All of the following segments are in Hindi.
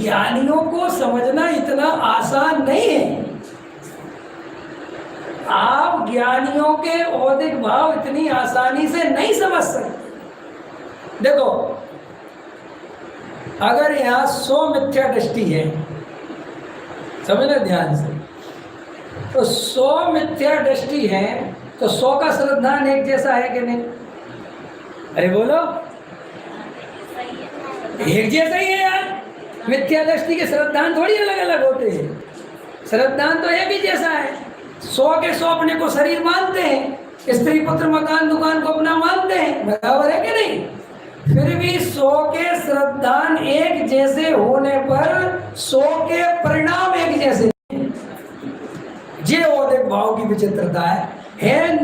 ज्ञानियों को समझना इतना आसान नहीं है। आप ज्ञानियों के औदिक भाव इतनी आसानी से नहीं समझ सकते। देखो, अगर यहाँ 100 मिथ्या दृष्टि है, समझना ध्यान से, तो 100 मिथ्या दृष्टि है तो 100 का श्रद्धान एक जैसा है कि नहीं? अरे बोलो, एक जैसा ही है यार। मिथ्या दृष्टि के श्रद्धान थोड़ी अलग अलग होते हैं, श्रद्धान तो एक ही जैसा है। 100 के 100 अपने को शरीर मानते हैं, स्त्री पुत्र मकान दुकान को अपना मानते हैं, बराबर है कि नहीं? फिर भी 100 के श्रद्धान एक जैसे होने पर 100 के परिणाम एक जैसे नहीं। ये औदिक भाव की विचित्रता है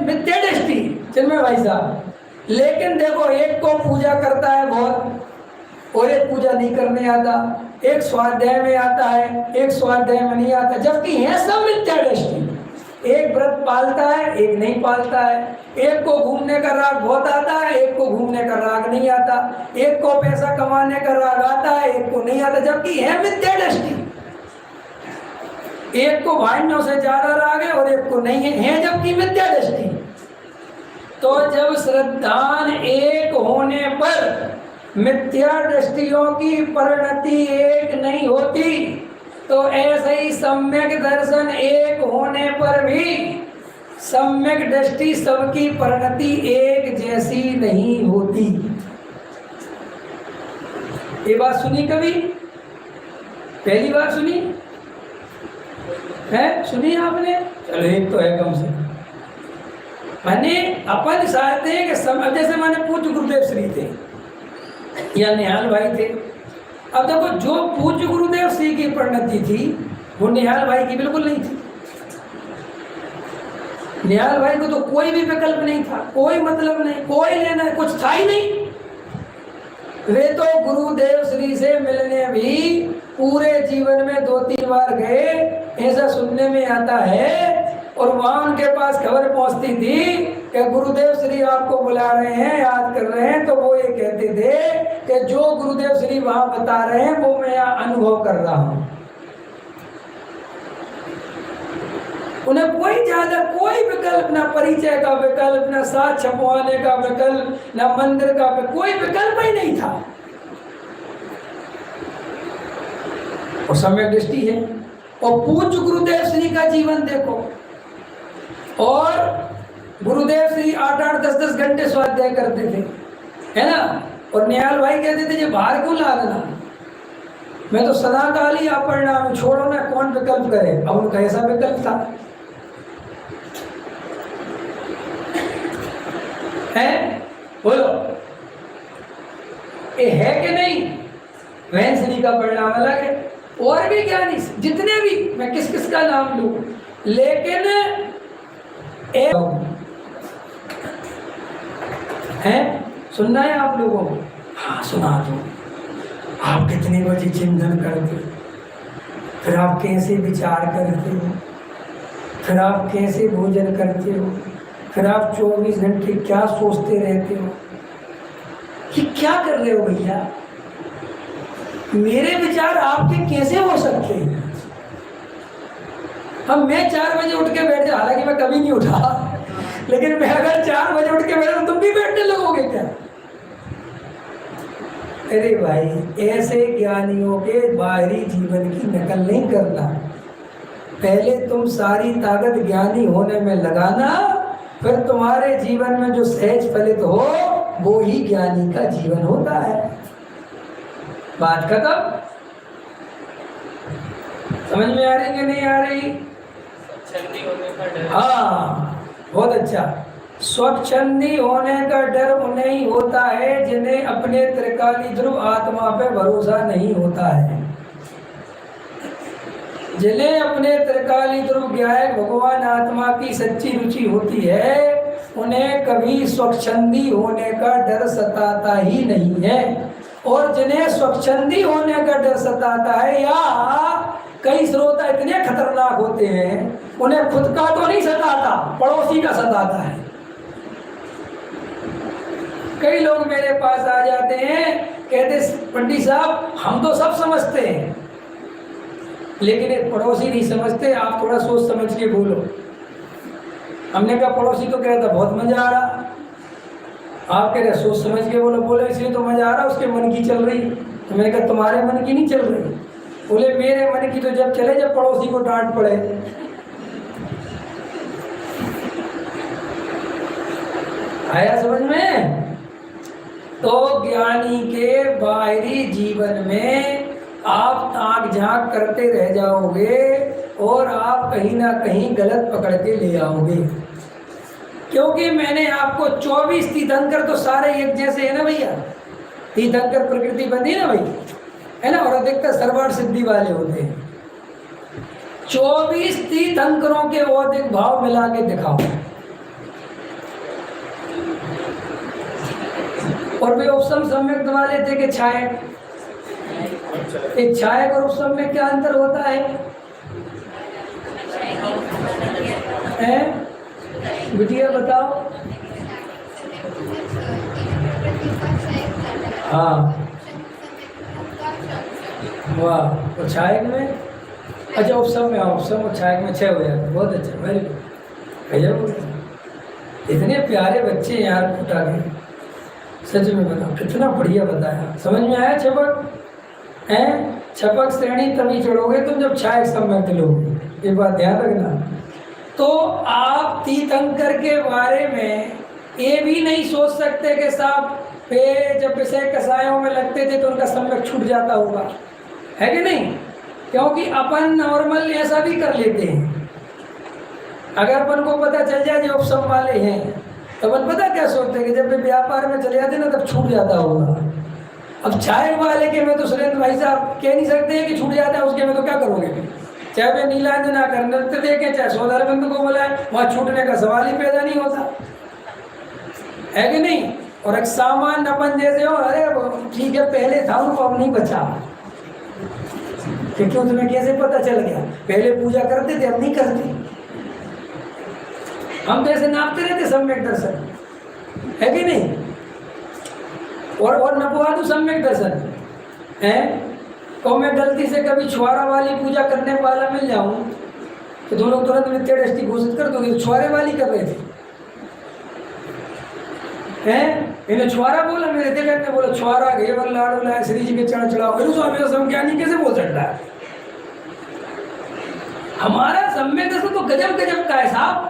मिथ्या दृष्टि चिन्मय भाई साहब। लेकिन देखो, एक को पूजा करता है बहुत और एक पूजा नहीं करने आता, एक स्वाध्याय में आता है एक स्वाध्याय में नहीं आता, जबकि है सब मिथ्या दृष्टि। एक व्रत पालता है एक नहीं पालता है, एक को घूमने का राग बहुत आता है एक को घूमने का राग नहीं आता, एक को पैसा कमाने का राग आता है एक को नहीं आता, जबकि है मिथ्या दृष्टि। एक को भाइयों से ज्यादा राग है और एक को नहीं है जबकि मिथ्या दृष्टि। तो जब श्रद्धान एक होने पर मिथ्या दृष्टियों की परिणति एक नहीं होती, तो ऐसे ही सम्यक दर्शन एक होने पर भी सम्यक दृष्टि सबकी परिणति एक जैसी नहीं होती। ये बात सुनी कभी? पहली बार सुनी है? सुनी आपने? चलो एक तो है कम से कम। मैंने अपन चाहते हैं कि जैसे मैंने पूज्य गुरुदेव श्री थे या निहाल भाई थे। अब देखो, जो पूज्य गुरुदेव श्री की परिणति थी वो निहाल भाई की बिल्कुल नहीं थी। निहाल भाई को तो कोई भी विकल्प नहीं था, कोई मतलब नहीं, कोई लेना कुछ था ही नहीं। वे तो गुरुदेव श्री से मिलने भी पूरे जीवन में 2-3 बार गए, ऐसा सुनने में आता है। और वहां उनके पास खबर पहुंचती थी कि गुरुदेव श्री आपको बुला रहे हैं, याद कर रहे हैं, तो वो ये कहते थे कि जो गुरुदेव श्री वहां बता रहे हैं वो मैं यहाँ अनुभव कर रहा हूं। उन्हें कोई ज्यादा कोई विकल्प, ना परिचय का विकल्प, ना साथ छपवाने का विकल्प, ना मंदिर का कोई विकल्प ही नहीं था। और सम्यक दृष्टि है। और पूज्य गुरुदेव श्री का जीवन देखो, और गुरुदेव श्री 8-8, 10-10 घंटे स्वाध्याय करते थे, है ना? और निहाल भाई कहते थे, ये बाहर क्यों ला देना, मैं तो सदा काल ही अपरिणाम, छोड़ो ना, कौन विकल्प करे। अब उनका ऐसा विकल्प था है? बोलो, ये है कि नहीं? वहन श्री का परिणाम अलग है। और भी ज्ञानी जितने भी, मैं किस किस का नाम लूं, लेकिन एक है, सुनना है आप लोगों को? हाँ सुना दो। आप कितने बजे चिंतन करते हो, फिर आप कैसे विचार करते हो, फिर आप कैसे भोजन करते हो, फिर आप 24 घंटे क्या सोचते रहते हो, कि क्या कर रहे हो भैया? मेरे विचार आपके कैसे हो सकते हैं? हम मैं 4 बजे उठ के बैठ जाए, हालांकि मैं कभी नहीं उठा, लेकिन मैं अगर 4 बजे उठ के बैठा तो तुम भी बैठने लगोगे क्या? अरे भाई, ऐसे ज्ञानियों के बाहरी जीवन की नकल नहीं करना। पहले तुम सारी ताकत ज्ञानी होने में लगाना, फिर तुम्हारे जीवन में जो सहज फलित हो वो ही ज्ञानी का जीवन होता है। बात खत्म। समझ में आ रही कि नहीं आ रही? हाँ, बहुत अच्छा। स्वच्छंदी होने का डर उन्हें ही होता है जिन्हें अपने त्रिकाली ध्रुव आत्मा पे भरोसा नहीं होता है। जिन्हें अपने त्रिकाली ध्रुव ज्ञायक भगवान आत्मा की सच्ची रुचि होती है, उन्हें कभी स्वच्छंदी होने का डर सताता ही नहीं है। और जिन्हें स्वच्छंदी होने का डर सताता है, या कई श्रोता इतने खतरनाक होते हैं, उन्हें खुद का तो नहीं सताता, पड़ोसी का सताता है। कई लोग मेरे पास आ जाते हैं, कहते पंडित साहब हम तो सब समझते हैं, लेकिन एक पड़ोसी नहीं समझते, आप थोड़ा सोच समझ के बोलो। हमने कहा पड़ोसी तो कह रहा था बहुत मजा आ रहा, आप कह रहे सोच समझ के बोलो। बोले इसलिए तो मजा आ रहा, उसके मन की चल रही। तो मैंने कहा तुम्हारे मन की नहीं चल रही। बोले मेरे मन की तो जब चले जब पड़ोसी को डांट पड़े। आया समझ में? तो ज्ञानी के बाहरी जीवन में आप ताक झांक करते रह जाओगे और आप कहीं ना कहीं गलत पकड़ के ले आओगे। क्योंकि मैंने आपको 24 तीर्थंकर तो सारे एक जैसे है ना भैया, तीर्थंकर प्रकृति बंदी ना भाई, है ना, और अधिकतर सर्वार्थ सिद्धि वाले होते हैं। 24 तीर्थंकरों के औदिक भाव मिला के दिखाओ। और वे उपसम सम्यक वाले थे कि छायक। एक छायक और उपसम में क्या अंतर होता है? बिटिया बताओ। हाँ वाह, तो छायक में, अच्छा उपसम में, उपसम और छायक में 6 हो जाते। बहुत अच्छा, वेरी गुड, भैया इतने प्यारे बच्चे यार फुटा गए, सच में बताओ कितना बढ़िया बताया। समझ में आया? छपक है, छपक श्रेणी तभी चढ़ोगे तुम जब छायक सम्यक लोगे, ये बात ध्यान रखना। तो आप तीर्थंकर के बारे में ये भी नहीं सोच सकते कि साहब वे जब विषय कसायों में लगते थे तो उनका सम्यक छूट जाता होगा, है कि नहीं? क्योंकि अपन नॉर्मल ऐसा भी कर लेते हैं। अगर अपन को पता चल जाए जो उपसम वाले हैं तो अपन पता क्या सोचते हैं कि जब वे व्यापार में चले जाते ना तब छूट जाता होगा। अब छायक वाले के में तो सुरेंद्र भाई साहब कह नहीं सकते हैं कि छूट जाता है, उसके में तो क्या करोगे? चाहे वे नीलांजना कर नृत्य देखे, चाहे सोदार बंधु को बुलाए, वहाँ छूटने का सवाल ही पैदा नहीं होता, है कि नहीं? और एक सामान्य अपन जैसे हो, अरे ठीक है पहले था उनको अब नहीं बचा, क्योंकि तुम्हें कैसे पता चल गया? पहले पूजा करते थे अब नहीं करते। हम तो ऐसे नापते रहते सम्यक दर्शन, है कि नहीं? और नपवा दूं सम्यक दर्शन है तो मैं गलती से कभी छुआरा वाली पूजा करने वाला मिल जाऊं तो दोनों तुरंत मिथ्या दृष्टि घोषित कर दोगे, छुआरे वाली कर रहे थे हैं। इन्हें छुआरा बोला, मेरे देखा ने बोला छुआरा घेवर लाडू लाए श्री जी के चढ़ा चढ़ाओ। स्वामी समज्ञानी कैसे बोल सकता है? हमारा सम्यक दर्शन तो गजब गजब का है साहब।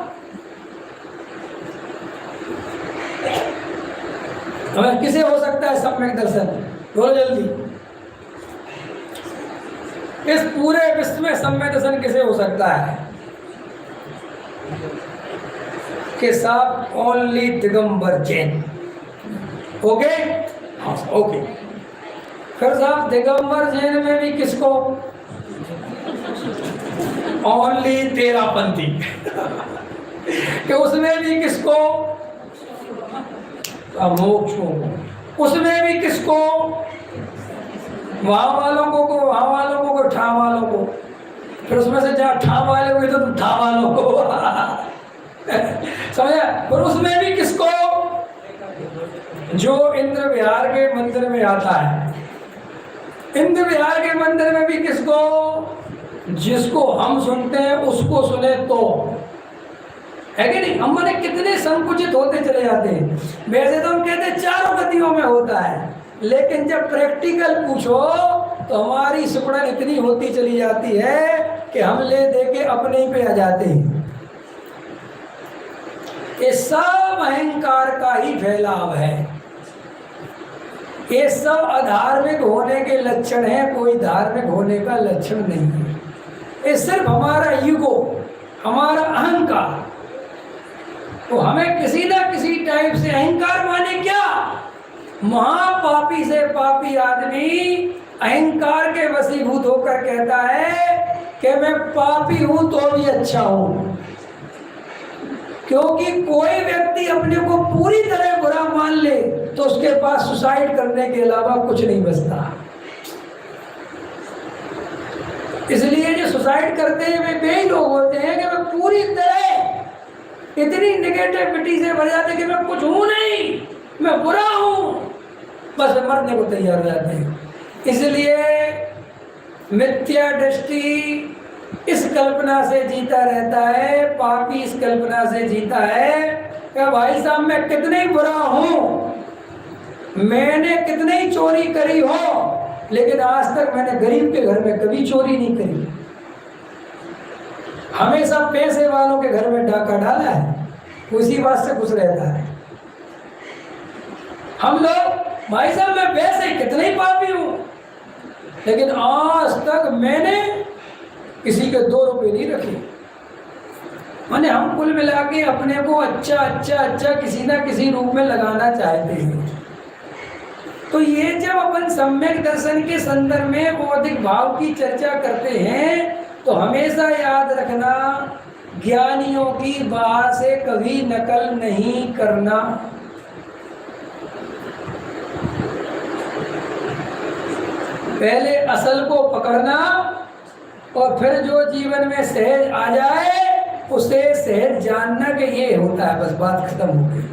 हमें किसे हो सकता है सम्यक दर्शन? बोलो जल्दी, इस पूरे विश्व में सम्यक दर्शन किसे हो सकता है? के साथ ओनली दिगंबर जैन। ओके हाँ ओके। फिर साहब दिगंबर जैन में भी किसको? ओनली तेरापंथी कि उसमें भी किसको? मोक्ष को। उसमें भी किसको? वहाँ वालों को वहाँ वालों को ठा वालों को। फिर उसमें से जहाँ ठा वाले हुए तो तुम ठा वालों को समझा? और उसमें भी किसको? जो इंद्र विहार के मंदिर में आता है। इंद्र विहार के मंदिर में भी किसको? जिसको हम सुनते हैं उसको सुने तो, है कि नहीं? हम मैंने कितने संकुचित होते चले जाते हैं। वैसे तो हम कहते हैं चारों गतियों में होता है, लेकिन जब प्रैक्टिकल पूछो तो हमारी सुपड़न इतनी होती चली जाती है कि हम ले दे के अपने ही पे आ जाते हैं। ये सब अहंकार का ही फैलाव है। ये सब अधार्मिक होने के लक्षण है, कोई धार्मिक होने का लक्षण नहीं है। ये सिर्फ हमारा ईगो, हमारा अहंकार। तो हमें किसी ना किसी टाइप से अहंकार माने क्या? महापापी से पापी आदमी अहंकार के वशीभूत होकर कहता है कि मैं पापी हूं तो भी अच्छा हूं। क्योंकि कोई व्यक्ति अपने को पूरी तरह बुरा मान ले तो उसके पास सुसाइड करने के अलावा कुछ नहीं बचता। इसलिए जो सुसाइड करते हैं वे ही लोग होते हैं कि मैं पूरी तरह इतनी नेगेटिविटी से भर जाते कि मैं कुछ हूं नहीं, मैं बुरा हूं, बस मरने को तैयार हो जाते हैं। इसलिए मिथ्या दृष्टि इस कल्पना से जीता रहता है, पापी इस कल्पना से जीता है कि भाई साहब मैं कितने ही बुरा हूं, मैंने कितने ही चोरी करी हो, लेकिन आज तक मैंने गरीब के घर में कभी चोरी नहीं करी, हमेशा पैसे वालों के घर में डाका डाला है, उसी बात से खुश रहता है। हम लोग भाई साहब मैं पैसे कितने ही पापी हूं, लेकिन आज तक मैंने किसी के 2 रुपए नहीं रखे। माने हम कुल मिला के अपने को अच्छा किसी ना किसी रूप में लगाना चाहते हैं। तो ये जब अपन सम्यक दर्शन के संदर्भ में बौद्धिक भाव की चर्चा करते हैं तो हमेशा याद रखना, ज्ञानियों की बात से कभी नकल नहीं करना। पहले असल को पकड़ना और फिर जो जीवन में सहज आ जाए उसे सहज जानना कि ये होता है, बस बात खत्म हो गई।